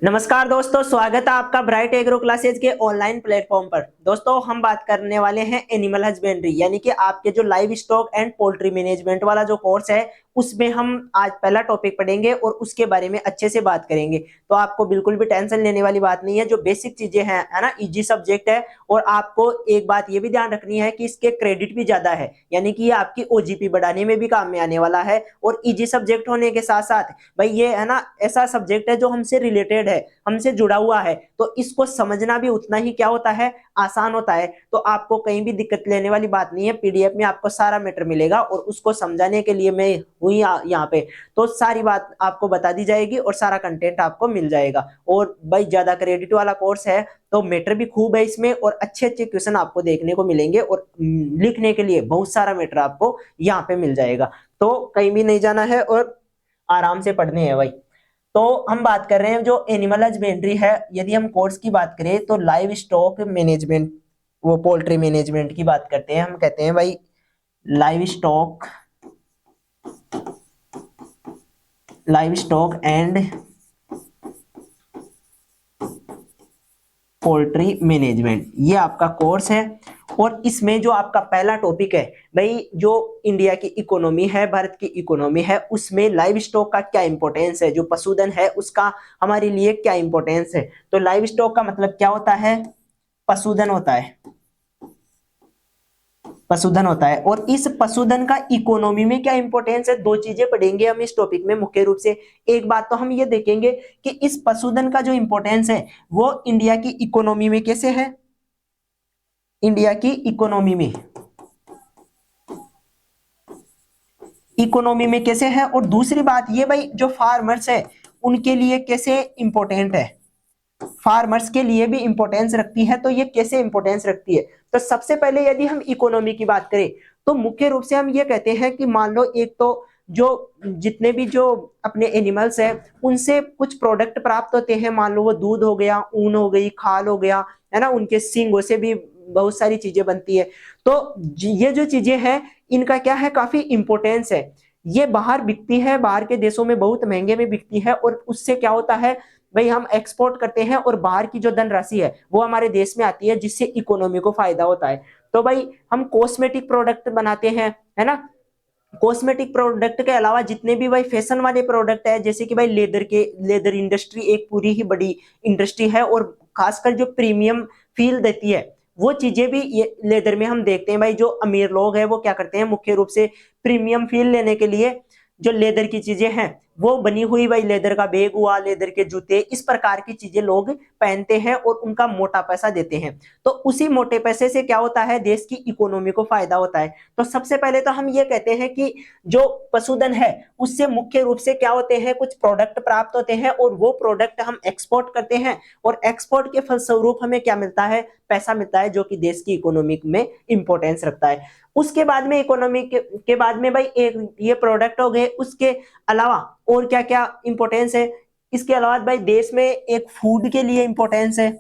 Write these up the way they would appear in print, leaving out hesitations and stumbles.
नमस्कार दोस्तों, स्वागत है आपका ब्राइट एग्रो क्लासेज के ऑनलाइन प्लेटफॉर्म पर। दोस्तों हम बात करने वाले हैं एनिमल हस्बेंड्री यानी कि आपके जो live stock and poultry management वाला जो कोर्स है उसमें हम आज पहला टॉपिक पढ़ेंगे और उसके बारे में अच्छे से बात करेंगे। तो आपको बिल्कुल भी टेंशन लेने वाली बात नहीं है, जो बेसिक चीजें हैं है ना, इजी सब्जेक्ट है। और आपको एक बात ये भी ध्यान रखनी है कि इसके क्रेडिट भी ज्यादा है, यानी कि ये आपकी ओजीपी बढ़ाने में भी काम में आने वाला है। और इजी सब्जेक्ट होने के साथ साथ भाई ये है ना ऐसा सब्जेक्ट है जो हमसे रिलेटेड है, हमसे जुड़ा हुआ है, तो इसको समझना भी उतना ही क्या होता है, आसान होता है। तो आपको कहीं भी दिक्कत लेने वाली बात नहीं है, पीडीएफ में आपको सारा मैटर मिलेगा और उसको समझाने के लिए मैं हुई यहाँ पे। तो सारी बात आपको बता दी जाएगी और सारा कंटेंट आपको मिल जाएगा। और भाई ज्यादा क्रेडिट वाला कोर्स है तो मैटर भी खूब है इसमें, और अच्छे अच्छे क्वेश्चन आपको देखने को मिलेंगे और लिखने के लिए बहुत सारा मैटर आपको यहाँ पे मिल जाएगा। तो कहीं भी नहीं जाना है और आराम से पढ़ने हैं भाई। तो हम बात कर रहे हैं जो एनिमल हस्बेंड्री है, यदि हम कोर्स की बात करें तो लाइव स्टॉक मैनेजमेंट, वो पोल्ट्री मैनेजमेंट की बात करते हैं। हम कहते हैं भाई live stock and poultry management, ये आपका कोर्स है। और इसमें जो आपका पहला टॉपिक है भाई, जो इंडिया की इकोनॉमी है, भारत की इकोनॉमी है, उसमें लाइव स्टॉक का क्या इंपॉर्टेंस है, जो पशुधन है उसका हमारे लिए क्या इंपॉर्टेंस है। तो लाइव स्टॉक का मतलब क्या होता है, पशुधन होता है, पशुधन होता है। और इस पशुधन का इकोनॉमी में क्या इंपॉर्टेंस है, दो चीजें पढ़ेंगे हम इस टॉपिक में मुख्य रूप से। एक बात तो हम ये देखेंगे कि इस पशुधन का जो इंपॉर्टेंस है वो इंडिया की इकोनॉमी में कैसे है, इंडिया की इकोनॉमी में कैसे है। और दूसरी बात ये भाई जो फार्मर्स है उनके लिए कैसे इंपॉर्टेंट है, फार्मर्स के लिए भी इंपॉर्टेंस रखती है। तो ये कैसे इंपॉर्टेंस रखती है, तो सबसे पहले यदि हम इकोनॉमी की बात करें तो मुख्य रूप से हम ये कहते हैं कि मान लो एक तो जो जितने भी जो अपने एनिमल्स है उनसे कुछ प्रोडक्ट प्राप्त होते हैं, मान लो वो दूध हो गया, ऊन हो गई, खाल हो गया, है ना, उनके सींगों से भी बहुत सारी चीजें बनती है। तो ये जो चीजें हैं इनका क्या है, काफी इंपॉर्टेंस है। ये बाहर बिकती है, बाहर के देशों में बहुत महंगे में बिकती है, और उससे क्या होता है भाई, हम एक्सपोर्ट करते हैं और बाहर की जो धनराशि है वो हमारे देश में आती है, जिससे इकोनॉमी को फायदा होता है। तो भाई हम कॉस्मेटिक प्रोडक्ट बनाते हैं, है ना, कॉस्मेटिक प्रोडक्ट के अलावा जितने भी भाई फैशन वाले प्रोडक्ट है, जैसे कि भाई लेदर इंडस्ट्री एक पूरी ही बड़ी इंडस्ट्री है, और खासकर जो प्रीमियम फील देती है वो चीजें भी ये लेदर में हम देखते हैं। भाई जो अमीर लोग हैं वो क्या करते हैं, मुख्य रूप से प्रीमियम फील लेने के लिए जो लेदर की चीजें हैं वो बनी हुई, भाई लेदर का बैग हुआ, लेदर के जूते, इस प्रकार की चीजें लोग पहनते हैं और उनका मोटा पैसा देते हैं। तो उसी मोटे पैसे से क्या होता है, देश की इकोनॉमी को फायदा होता है। तो सबसे पहले तो हम ये कहते हैं कि जो पशुधन है उससे मुख्य रूप से क्या होते हैं, कुछ प्रोडक्ट प्राप्त होते हैं और वो प्रोडक्ट हम एक्सपोर्ट करते हैं, और एक्सपोर्ट के फलस्वरूप हमें क्या मिलता है, पैसा मिलता है, जो कि देश की इकोनॉमी में इंपॉर्टेंस रखता है। उसके बाद में इकोनॉमी के बाद में भाई एक ये प्रोडक्ट हो गए, उसके अलावा और क्या क्या इंपॉर्टेंस है। इसके अलावा भाई देश में एक फूड के लिए इंपॉर्टेंस है।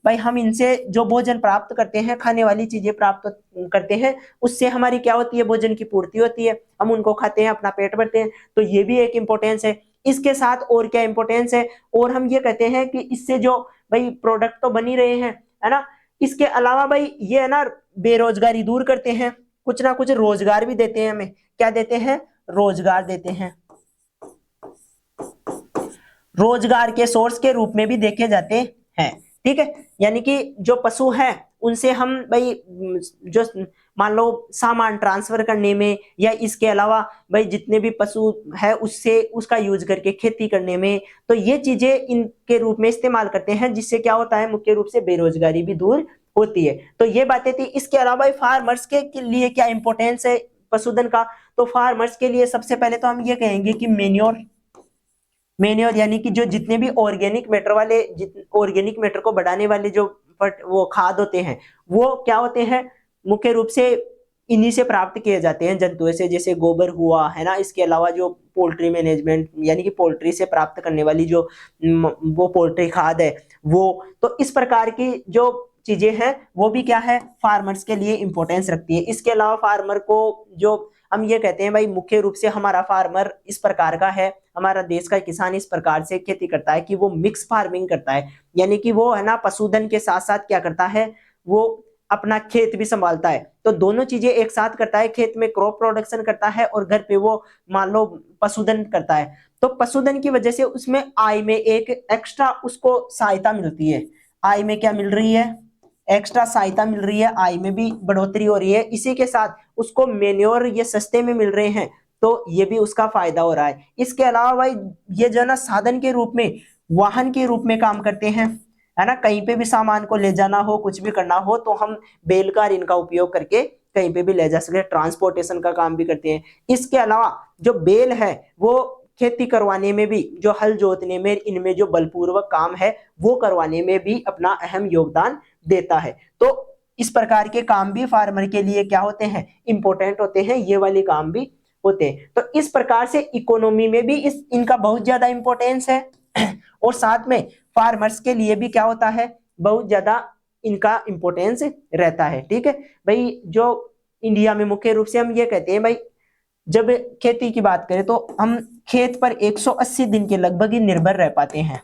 भाई हम इनसे जो भोजन प्राप्त करते हैं, खाने वाली चीजें प्राप्त करते हैं, उससे हमारी क्या होती है, भोजन की पूर्ति होती है, हम उनको खाते हैं, अपना पेट भरते हैं। तो ये भी एक इंपॉर्टेंस है। इसके साथ और क्या इंपॉर्टेंस है, और हम ये कहते हैं कि इससे जो भाई प्रोडक्ट तो बन ही रहे हैं, है ना, इसके अलावा भाई ये है ना बेरोजगारी दूर करते हैं, कुछ ना कुछ रोजगार भी देते हैं हमें। क्या देते हैं, रोजगार देते हैं, रोजगार के सोर्स के रूप में भी देखे जाते हैं। ठीक है, यानी कि जो पशु हैं उनसे हम भाई जो मान लो सामान ट्रांसफर करने में, या इसके अलावा भाई जितने भी पशु है उससे उसका यूज करके खेती करने में, तो ये चीजें इनके रूप में इस्तेमाल करते हैं, जिससे क्या होता है, मुख्य रूप से बेरोजगारी भी दूर होती है। तो ये बातें थी। इसके अलावा फार्मर्स के लिए क्या इंपॉर्टेंस है पशुधन का, तो फार्मर्स के लिए सबसे पहले तो हम ये कहेंगे कि मेन्योर यानी कि जो जितने भी ऑर्गेनिक मैटर को बढ़ाने वाले जो वो खाद होते हैं वो क्या होते हैं, मुख्य रूप से इन्हीं से प्राप्त किए जाते हैं, जंतुओं से, जैसे गोबर हुआ, है ना। इसके अलावा जो पोल्ट्री मैनेजमेंट यानी कि पोल्ट्री से प्राप्त करने वाली जो वो पोल्ट्री खाद है वो, तो इस प्रकार की जो चीजें हैं वो भी क्या है, फार्मर्स के लिए इंपॉर्टेंस रखती है। इसके अलावा फार्मर को जो हम ये कहते हैं भाई मुख्य रूप से हमारा फार्मर इस प्रकार का है, हमारा देश का किसान इस प्रकार से खेती करता है कि वो मिक्स फार्मिंग करता है, यानी कि वो है ना पशुधन के साथ साथ क्या करता है, वो अपना खेत भी संभालता है। तो दोनों चीजें एक साथ करता है, खेत में क्रॉप प्रोडक्शन करता है और घर पे वो मान लो पशुधन करता है। तो पशुधन की वजह से उसमें आय में एक एक्स्ट्रा उसको सहायता मिलती है। आय में क्या मिल रही है, एक्स्ट्रा सहायता मिल रही है, आय में भी बढ़ोतरी हो रही है। इसी के साथ उसको मेन्योर ये सस्ते में मिल रहे हैं, तो ये भी उसका फायदा हो रहा है। इसके अलावा भाई ये जो ना साधन के रूप में, वाहन के रूप में काम करते हैं, है ना। कहीं पे भी सामान को ले जाना हो, कुछ भी करना हो, तो हम बैलगाड़ी इनका उपयोग करके कहीं पे भी ले जा सकते हैं, ट्रांसपोर्टेशन का काम भी करते हैं। इसके अलावा जो बैल है वो खेती करवाने में भी, जो हल जोतने में, इनमें जो बलपूर्वक काम है वो करवाने में भी अपना अहम योगदान देता है। तो इस प्रकार के काम भी फार्मर के लिए क्या होते हैं, इंपॉर्टेंट होते हैं, ये वाले काम भी होते हैं। तो इस प्रकार से इकोनॉमी में भी इनका बहुत ज्यादा इंपॉर्टेंस है और साथ में फार्मर्स के लिए भी क्या होता है, बहुत ज्यादा इनका इंपॉर्टेंस रहता है। ठीक है भाई, जो इंडिया में मुख्य रूप से हम ये कहते हैं भाई, जब खेती की बात करें तो हम खेत पर 180 दिन के लगभग ही निर्भर रह पाते हैं।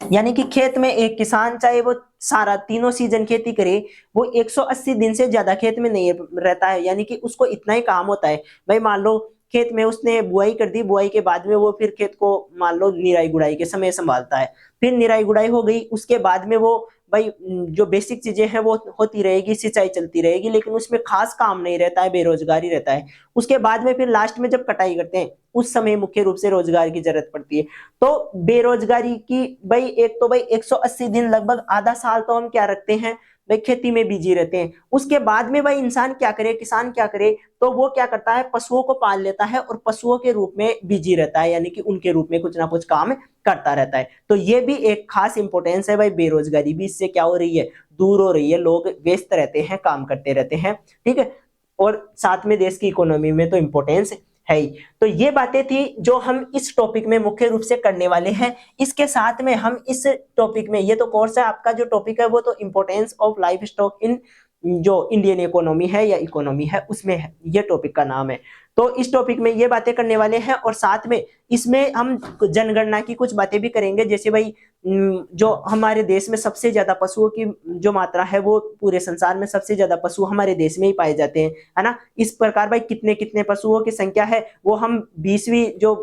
यानी कि खेत में एक किसान चाहे वो सारा तीनों सीजन खेती करे, वो 180 दिन से ज्यादा खेत में नहीं रहता है। यानी कि उसको इतना ही काम होता है भाई, मान लो खेत में उसने बुआई कर दी, बुआई के बाद में वो फिर खेत को मान लो निराई गुड़ाई के समय संभालता है। फिर निराई गुड़ाई हो गई, उसके बाद में वो भाई जो बेसिक चीजें हैं वो होती रहेगी, सिंचाई चलती रहेगी, लेकिन उसमें खास काम नहीं रहता है, बेरोजगारी रहता है। उसके बाद में फिर लास्ट में जब कटाई करते हैं, उस समय मुख्य रूप से रोजगार की जरूरत पड़ती है। तो बेरोजगारी की भाई, एक तो भाई 180 दिन लगभग आधा साल तो हम क्या रखते हैं भाई, खेती में बिजी रहते हैं। उसके बाद में भाई इंसान क्या करे, किसान क्या करे, तो वो क्या करता है, पशुओं को पाल लेता है और पशुओं के रूप में बिजी रहता है, यानी कि उनके रूप में कुछ ना कुछ काम करता रहता है। तो ये भी एक खास इंपॉर्टेंस है भाई, बेरोजगारी भी इससे क्या हो रही है, दूर हो रही है, लोग व्यस्त रहते हैं, काम करते रहते हैं। ठीक है, और साथ में देश की इकोनॉमी में तो इंपॉर्टेंस है ही। तो ये बातें थी जो हम इस टॉपिक में मुख्य रूप से करने वाले हैं। इसके साथ में हम इस टॉपिक में, ये तो कोर्स है आपका, जो टॉपिक है वो तो importance of life stock in जो इंडियन इकोनॉमी है या इकोनॉमी है, उसमें है, ये टॉपिक का नाम है। तो इस टॉपिक में ये बातें करने वाले हैं और साथ में इसमें हम जनगणना की कुछ बातें भी करेंगे। जैसे भाई जो हमारे देश में सबसे ज्यादा पशुओं की जो मात्रा है, वो पूरे संसार में सबसे ज्यादा पशु हमारे देश में ही पाए जाते हैं, है ना। इस प्रकार भाई कितने कितने पशुओं की संख्या है वो हम 20वीं जो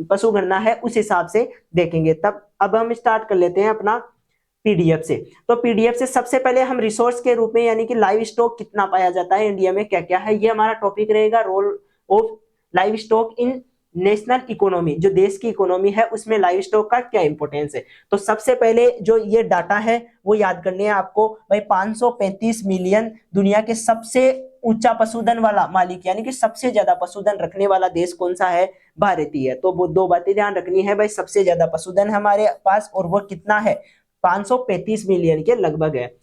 पशु गणना है उस हिसाब से देखेंगे। तब अब हम स्टार्ट कर लेते हैं अपना पीडीएफ से। तो पीडीएफ से सबसे पहले हम रिसोर्स के रूप में, यानी कि लाइव स्टॉक कितना पाया जाता है इंडिया में, क्या क्या है, ये हमारा टॉपिक रहेगा। Role of livestock in national economy, जो देश की इकोनॉमी है उसमें लाइव स्टॉक का क्या इंपॉर्टेंस है। तो सबसे पहले जो ये डाटा है वो याद करने हैं आपको भाई, 535 मिलियन दुनिया के सबसे ऊंचा पशुधन वाला मालिक, यानी कि सबसे ज्यादा पशुधन रखने वाला देश कौन सा है, भारत ही है। तो वो दो बातें ध्यान रखनी है भाई, सबसे ज्यादा पशुधन है हमारे पास और वो कितना है, 535 मिलियन के लगभग है।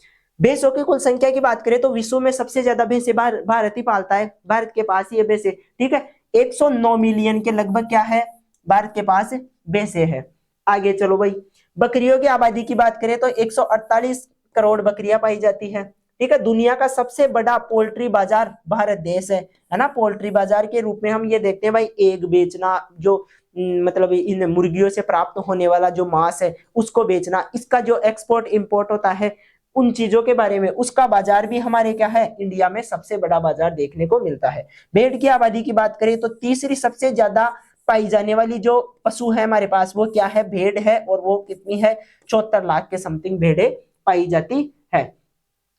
भैंसों की कुल संख्या की बात करें तो विश्व में सबसे ज्यादा भैंसे भारत ही पालता है, भारत के पास ही है भैंसे। ठीक है, 109 मिलियन के लगभग क्या है, भारत के पास भैंसे है। आगे चलो भाई, बकरियों की आबादी की बात करें तो 148 करोड़ बकरियां पाई जाती है। ठीक है, दुनिया का सबसे बड़ा पोल्ट्री बाजार भारत देश है ना। पोल्ट्री बाजार के रूप में हम ये देखते हैं भाई, एग बेचना, जो मतलब इन मुर्गियों से प्राप्त होने वाला जो मांस है उसको बेचना, इसका जो एक्सपोर्ट इंपोर्ट होता है, उन चीजों के बारे में, उसका बाजार भी हमारे क्या है, इंडिया में सबसे बड़ा बाजार देखने को मिलता है। भेड़ की आबादी की बात करें तो तीसरी सबसे ज्यादा पाई जाने वाली जो पशु है हमारे पास वो क्या है, भेड़ है, और वो कितनी है, 74 लाख के समथिंग भेड़े पाई जाती है।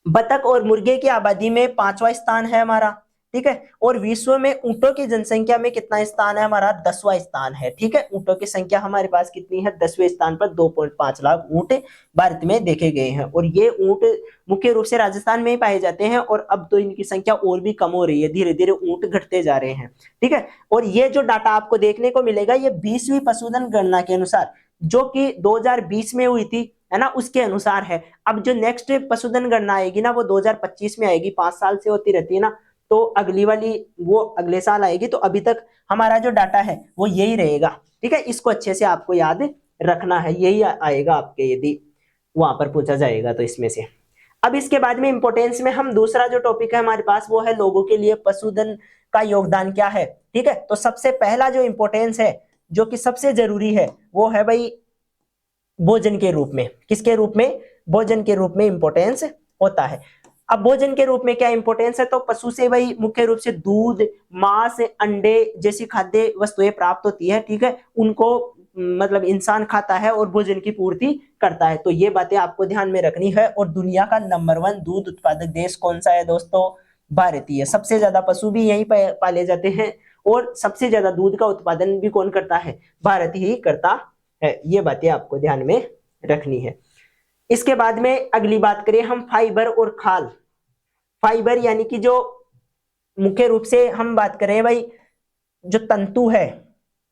बतख और मुर्गे की आबादी में 5वां स्थान है हमारा। ठीक है, और विश्व में ऊंटों की जनसंख्या में कितना स्थान है हमारा, 10वां स्थान है। ठीक है, ऊंटों की संख्या हमारे पास कितनी है, 10वें स्थान पर 2.5 लाख ऊंट भारत में देखे गए हैं। और ये ऊंट मुख्य रूप से राजस्थान में ही पाए जाते हैं, और अब तो इनकी संख्या और भी कम हो रही है, धीरे धीरे ऊंट घटते जा रहे हैं। ठीक है, और ये जो डाटा आपको देखने को मिलेगा, ये 20वीं पशुधन गणना के अनुसार, जो कि 2020 में हुई थी, है ना, उसके अनुसार है। अब जो नेक्स्ट पशुधन गणना आएगी ना, वो 2025 में आएगी, 5 साल से होती रहती है ना, तो अगली वाली वो अगले साल आएगी। तो अभी तक हमारा जो डाटा है वो यही रहेगा। ठीक है, इसको अच्छे से आपको याद रखना है, यही आएगा आपके, यदि वहां पर पूछा जाएगा तो इसमें से। अब इसके बाद में इंपॉर्टेंस में हम दूसरा जो टॉपिक है हमारे पास वो है लोगों के लिए पशुधन का योगदान क्या है। ठीक है, तो सबसे पहला जो इंपॉर्टेंस है जो कि सबसे जरूरी है वो है भाई भोजन के रूप में। किसके रूप में? भोजन के रूप में इंपॉर्टेंस होता है। अब भोजन के रूप में क्या इंपॉर्टेंस है, तो पशु से भाई मुख्य रूप से दूध, मांस, अंडे जैसी खाद्य वस्तुएं प्राप्त होती है। ठीक है, उनको मतलब इंसान खाता है और भोजन की पूर्ति करता है। तो ये बातें आपको ध्यान में रखनी है। और दुनिया का नंबर 1 दूध उत्पादक देश कौन सा है दोस्तों? भारत ही है। सबसे ज्यादा पशु भी यहीं पाले जाते हैं और सबसे ज्यादा दूध का उत्पादन भी कौन करता है? भारत ही करता है। ये बातें आपको ध्यान में रखनी है। इसके बाद में अगली बात करें हम फाइबर और खाल। फाइबर यानी कि जो मुख्य रूप से हम बात करें भाई जो तंतु है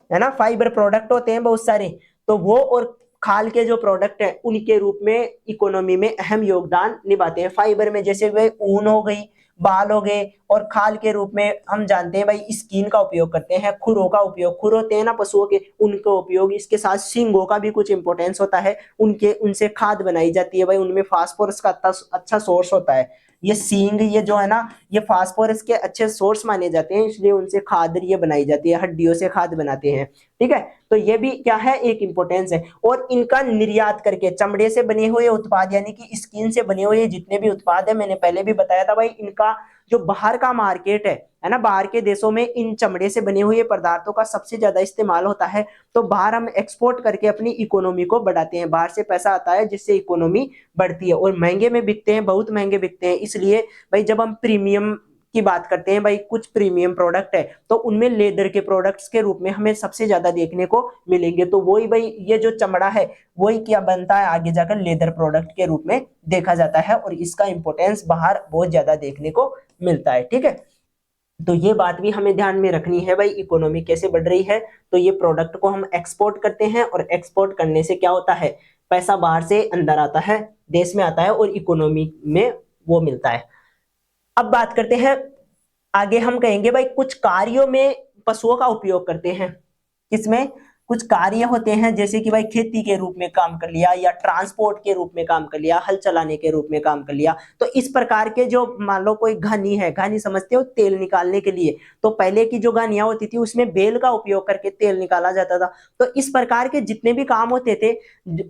ना, फाइबर प्रोडक्ट होते हैं बहुत सारे, तो वो और खाल के जो प्रोडक्ट है उनके रूप में इकोनॉमी में अहम योगदान निभाते हैं। फाइबर में जैसे वे ऊन हो गई, बाल हो गए, और खाल के रूप में हम जानते हैं भाई स्किन का उपयोग करते हैं, खुरों का उपयोग, खुर होते हैं ना पशुओं के, उनका उपयोग। इसके साथ सींगों का भी कुछ इंपॉर्टेंस होता है, उनके उनसे खाद बनाई जाती है भाई, उनमें फास्फोरस का अच्छा सोर्स होता है। ये सींग ये जो है ना, ये फास्फोरस के अच्छे सोर्स माने जाते हैं, इसलिए उनसे खाद ये बनाई जाती है, हड्डियों से खाद बनाते हैं। ठीक है, तो ये भी क्या है, एक इंपॉर्टेंस है। और इनका निर्यात करके चमड़े से बने हुए उत्पाद यानी कि स्किन से बने हुए जितने भी उत्पाद है, मैंने पहले भी बताया था भाई, इनका जो बाहर का मार्केट है ना, बाहर के देशों में इन चमड़े से बने हुए पदार्थों का सबसे ज्यादा इस्तेमाल होता है। तो बाहर हम एक्सपोर्ट करके अपनी इकोनॉमी को बढ़ाते हैं, बाहर से पैसा आता है जिससे इकोनॉमी बढ़ती है, और महंगे में बिकते हैं, बहुत महंगे बिकते हैं। इसलिए भाई जब हम प्रीमियम की बात करते हैं भाई, कुछ प्रीमियम प्रोडक्ट है तो उनमें लेदर के प्रोडक्ट्स के रूप में हमें सबसे ज्यादा देखने को मिलेंगे। तो वही भाई ये जो चमड़ा है वही क्या बनता है, आगे जाकर लेदर प्रोडक्ट के रूप में देखा जाता है, और इसका इंपॉर्टेंस बाहर बहुत ज्यादा देखने को मिलता है। ठीक है, तो ये बात भी हमें ध्यान में रखनी है भाई, इकोनॉमी कैसे बढ़ रही है, तो ये प्रोडक्ट को हम एक्सपोर्ट करते हैं, और एक्सपोर्ट करने से क्या होता है, पैसा बाहर से अंदर आता है, देश में आता है, और इकोनॉमी में वो मिलता है। अब बात करते हैं आगे, हम कहेंगे भाई कुछ कार्यों में पशुओं का उपयोग करते हैं। किसमें? कुछ कार्य होते हैं जैसे कि भाई खेती के रूप में काम कर लिया, या ट्रांसपोर्ट के रूप में काम कर लिया, हल चलाने के रूप में काम कर लिया। तो इस प्रकार के जो, मान लो कोई घानी है, घानी समझते हो, तेल निकालने के लिए, तो पहले की जो घानियां होती थी उसमें बेल का उपयोग करके तेल निकाला जाता था। तो इस प्रकार के जितने भी काम होते थे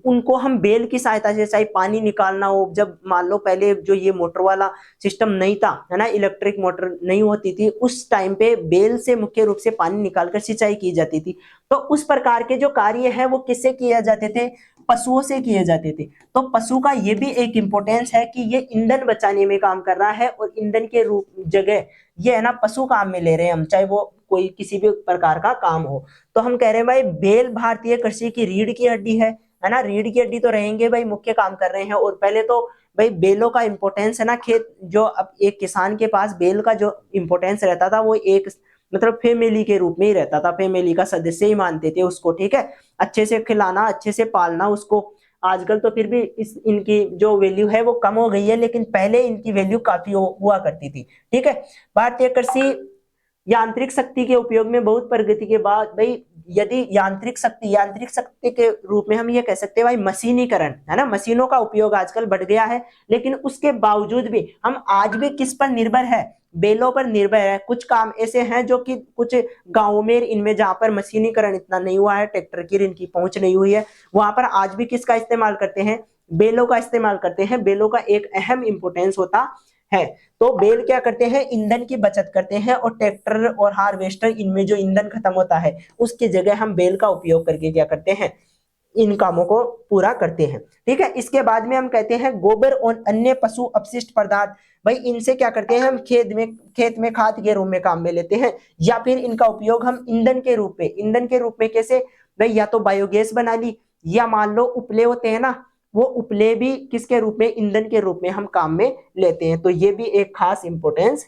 उनको हम बेल की सहायता से, चाहे पानी निकालना हो, जब मान लो पहले जो ये मोटर वाला सिस्टम नहीं था है ना, इलेक्ट्रिक मोटर नहीं होती थी, उस टाइम पे बेल से मुख्य रूप से पानी निकालकर सिंचाई की जाती थी। तो उस प्रकार के जो कार्य है वो किससे किए जाते थे? पशुओं से किए जाते थे। तो पशु का ये भी एक इंपॉर्टेंस है कि ये ईंधन बचाने में काम कर रहा है, और ईंधन के रूप जगह ये है ना पशु काम में ले रहे हैं हम, चाहे वो कोई किसी भी प्रकार का काम हो। तो हम कह रहे हैं भाई बेल भारतीय कृषि की रीढ़ की हड्डी है ना, रीढ़ की हड्डी तो रहेंगे भाई, मुख्य काम कर रहे हैं। और पहले तो भाई बेलों का इंपॉर्टेंस है ना, खेत जो, अब एक किसान के पास बेल का जो इंपॉर्टेंस रहता था वो एक मतलब फैमिली के रूप में ही रहता था, फैमिली का सदस्य ही मानते थे उसको। ठीक है, अच्छे से खिलाना, अच्छे से पालना उसको। आजकल तो फिर भी इनकी जो वैल्यू है वो कम हो गई है, लेकिन पहले इनकी वैल्यू काफी हुआ करती थी। ठीक है, भारतीय कृषि यांत्रिक शक्ति के उपयोग में बहुत प्रगति के बाद भाई, यदि यांत्रिक शक्ति के रूप में हम ये कह सकते हैं भाई मशीनीकरण, है ना, मशीनों का उपयोग आजकल बढ़ गया है, लेकिन उसके बावजूद भी हम आज भी किस पर निर्भर है? बेलों पर निर्भर है। कुछ काम ऐसे हैं जो कि कुछ गांवों में इनमें जहां पर मशीनीकरण इतना नहीं हुआ है, ट्रैक्टर की इनकी पहुंच नहीं हुई है, वहां पर आज भी किसका इस्तेमाल करते हैं? बेलों का इस्तेमाल करते हैं। बेलों का एक अहम इंपोर्टेंस होता है। तो बेल क्या करते हैं? ईंधन की बचत करते हैं, और ट्रैक्टर और हार्वेस्टर इनमें जो ईंधन खत्म होता है उसकी जगह हम बेल का उपयोग करके क्या करते हैं? इन कामों को पूरा करते हैं। ठीक है, इसके बाद में हम कहते हैं गोबर और अन्य पशु अपशिष्ट पदार्थ। भाई इनसे क्या करते हैं हम? खेत में खाद के रूप में काम में लेते हैं, या फिर इनका उपयोग हम ईंधन के रूप में कैसे? भाई या तो बायोगैस बना ली, या मान लो उपले होते हैं ना, वो उपले भी किसके रूप में? ईंधन के रूप में हम काम में लेते हैं। तो ये भी एक खास इंपोर्टेंस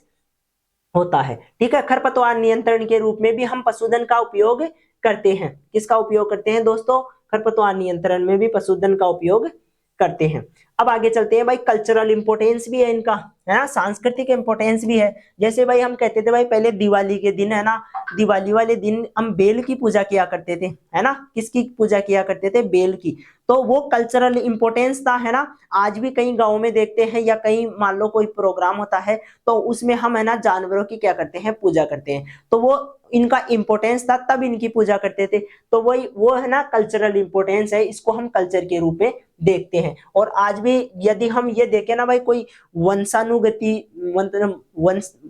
होता है। ठीक है, खरपतवार नियंत्रण के रूप में भी हम पशुधन का उपयोग करते हैं। किसका उपयोग करते हैं दोस्तों? खरपतवार नियंत्रण में भी पशुधन का उपयोग करते हैं। अब आगे चलते हैं भाई, कल्चरल इंपोर्टेंस भी है इनका, है ना, सांस्कृतिक इंपोर्टेंस भी है। जैसे भाई हम कहते थे भाई पहले दिवाली के दिन, है ना, दिवाली वाले दिन हम बेल की पूजा किया करते थे, है ना, किसकी पूजा किया करते थे, बेल की। तो वो कल्चरल इंपोर्टेंस था, है ना। आज भी कई गाँव में देखते हैं, या कहीं मान लो कोई प्रोग्राम होता है तो उसमें हम, है ना, जानवरों की क्या करते हैं, पूजा करते हैं। तो वो इनका इंपोर्टेंस था, तब इनकी पूजा करते थे। तो वही वो है ना कल्चरल इंपोर्टेंस है, इसको हम कल्चर के रूप में देखते हैं। और आज भी यदि हम ये देखें ना भाई, कोई वंशानुगति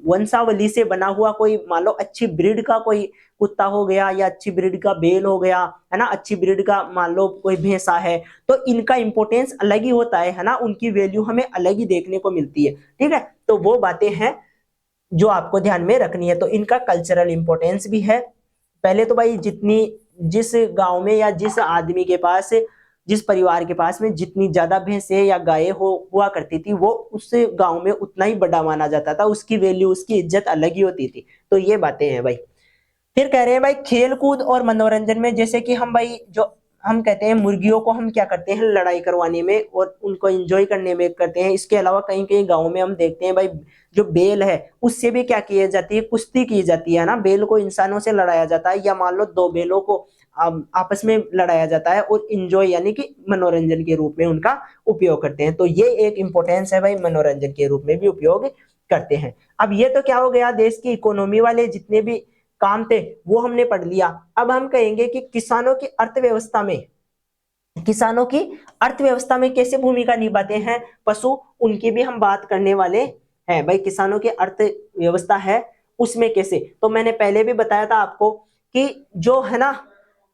वंशावली से बना हुआ कोई मान लो अच्छी ब्रीड का कोई कुत्ता हो गया, या अच्छी ब्रीड का बेल हो गया, है ना, अच्छी ब्रीड का मान लो कोई भैंसा है, तो इनका इंपोर्टेंस अलग ही होता है ना, उनकी वैल्यू हमें अलग ही देखने को मिलती है। ठीक है, तो वो बातें हैं जो आपको ध्यान में रखनी है। तो इनका कल्चरल इंपोर्टेंस भी है। पहले तो भाई जितनी, जिस गांव में या जिस आदमी के पास, जिस परिवार के पास में जितनी ज्यादा भैंसे या गायें हुआ करती थी, वो उस गांव में उतना ही बड़ा माना जाता था, उसकी वैल्यू, उसकी इज्जत अलग ही होती थी। तो ये बातें हैं भाई। फिर कह रहे हैं भाई खेल कूद और मनोरंजन में, जैसे कि हम भाई जो हम कहते हैं मुर्गियों को हम क्या करते हैं, लड़ाई करवाने में और उनको एंजॉय करने में करते हैं। इसके अलावा कहीं कहीं गाँव में हम देखते हैं भाई, जो बेल है उससे भी क्या की जाती है, कुश्ती की जाती है ना, बेल को इंसानों से लड़ाया जाता है, या मान लो दो बेलों को आपस में लड़ाया जाता है, और इंजॉय यानी कि मनोरंजन के रूप में उनका उपयोग करते हैं। तो ये एक इंपॉर्टेंस है भाई, मनोरंजन के रूप में भी उपयोग करते हैं। अब ये तो क्या हो गया, देश की इकोनॉमी वाले जितने भी काम थे वो हमने पढ़ लिया। अब हम कहेंगे कि किसानों की अर्थव्यवस्था में, किसानों की अर्थव्यवस्था में कैसे भूमिका निभाते हैं पशु, उनकी भी हम बात करने वाले हैं भाई। किसानों की अर्थव्यवस्था है उसमें कैसे, तो मैंने पहले भी बताया था आपको कि जो है ना,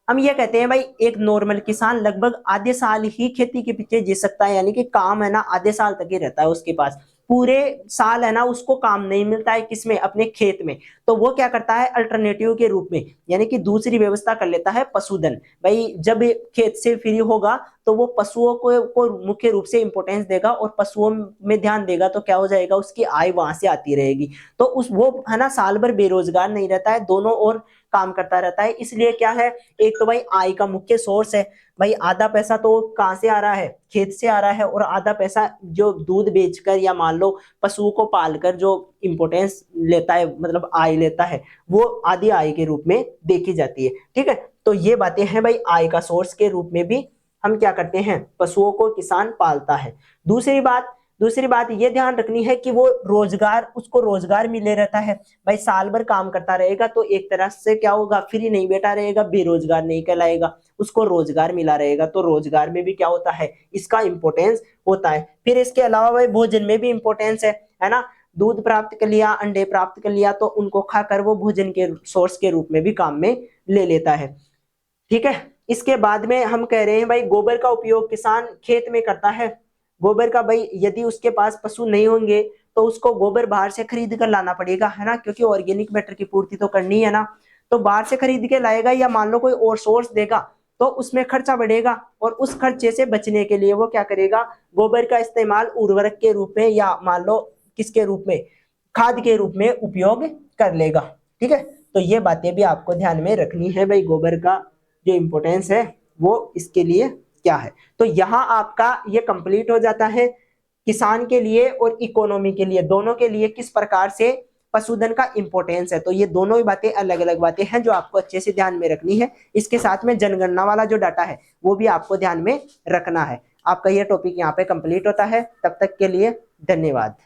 हम ये कहते हैं भाई एक नॉर्मल किसान लगभग आधे साल ही खेती के पीछे जी सकता है, यानी कि काम है ना आधे साल तक ही रहता है उसके पास, पूरे साल है ना उसको काम नहीं मिलता है, किसमें, अपने खेत में। तो वो क्या करता है अल्टरनेटिव के रूप में, यानी कि दूसरी व्यवस्था कर लेता है पशुधन। भाई जब खेत से फ्री होगा तो वो पशुओं को मुख्य रूप से इंपॉर्टेंस देगा, और पशुओं में ध्यान देगा, तो क्या हो जाएगा, उसकी आय वहां से आती रहेगी। तो उस वो है ना साल भर बेरोजगार नहीं रहता है, दोनों और काम करता रहता है। इसलिए क्या है, एक तो भाई आय का मुख्य सोर्स है। भाई आधा पैसा तो कहां से आ रहा है, खेत से आ रहा है, और आधा पैसा जो दूध बेचकर या मान लो पशुओं को पालकर जो इंपोर्टेंस लेता है, मतलब आय लेता है, वो आधी आय के रूप में देखी जाती है। ठीक है, तो ये बातें हैं भाई, आय का सोर्स के रूप में भी हम क्या करते हैं, पशुओं को किसान पालता है। दूसरी बात ये ध्यान रखनी है कि वो रोजगार, उसको रोजगार मिले रहता है। भाई साल भर काम करता रहेगा तो एक तरह से क्या होगा, फ्री नहीं बैठा रहेगा, बेरोजगार नहीं कहलाएगा, उसको रोजगार मिला रहेगा। तो रोजगार में भी क्या होता है, इसका इंपॉर्टेंस होता है। फिर इसके अलावा भाई भोजन में भी इंपॉर्टेंस है ना, दूध प्राप्त कर लिया, अंडे प्राप्त कर लिया, तो उनको खाकर वो भोजन के सोर्स के रूप में भी काम में ले लेता है। ठीक है, इसके बाद में हम कह रहे हैं भाई गोबर का उपयोग किसान खेत में करता है। गोबर का भाई यदि उसके पास पशु नहीं होंगे तो उसको गोबर बाहर से खरीद कर लाना पड़ेगा, है ना, क्योंकि ऑर्गेनिक मैटर की पूर्ति तो करनी है ना। तो बाहर से खरीद के लाएगा, या मान लो कोई और सोर्स देगा, तो उसमें खर्चा बढ़ेगा, और उस खर्चे से बचने के लिए वो क्या करेगा, गोबर का इस्तेमाल उर्वरक के रूप में, या मान लो किसके रूप में, खाद के रूप में उपयोग कर लेगा। ठीक है, तो ये बातें भी आपको ध्यान में रखनी है भाई, गोबर का जो इंपॉर्टेंस है वो इसके लिए क्या है। तो यहाँ आपका ये कंप्लीट हो जाता है किसान के लिए और इकोनॉमी के लिए, दोनों के लिए किस प्रकार से पशुधन का इंपॉर्टेंस है। तो ये दोनों ही बातें अलग अलग बातें हैं जो आपको अच्छे से ध्यान में रखनी है। इसके साथ में जनगणना वाला जो डाटा है वो भी आपको ध्यान में रखना है। आपका ये टॉपिक यहाँ पे कंप्लीट होता है। तब तक के लिए धन्यवाद।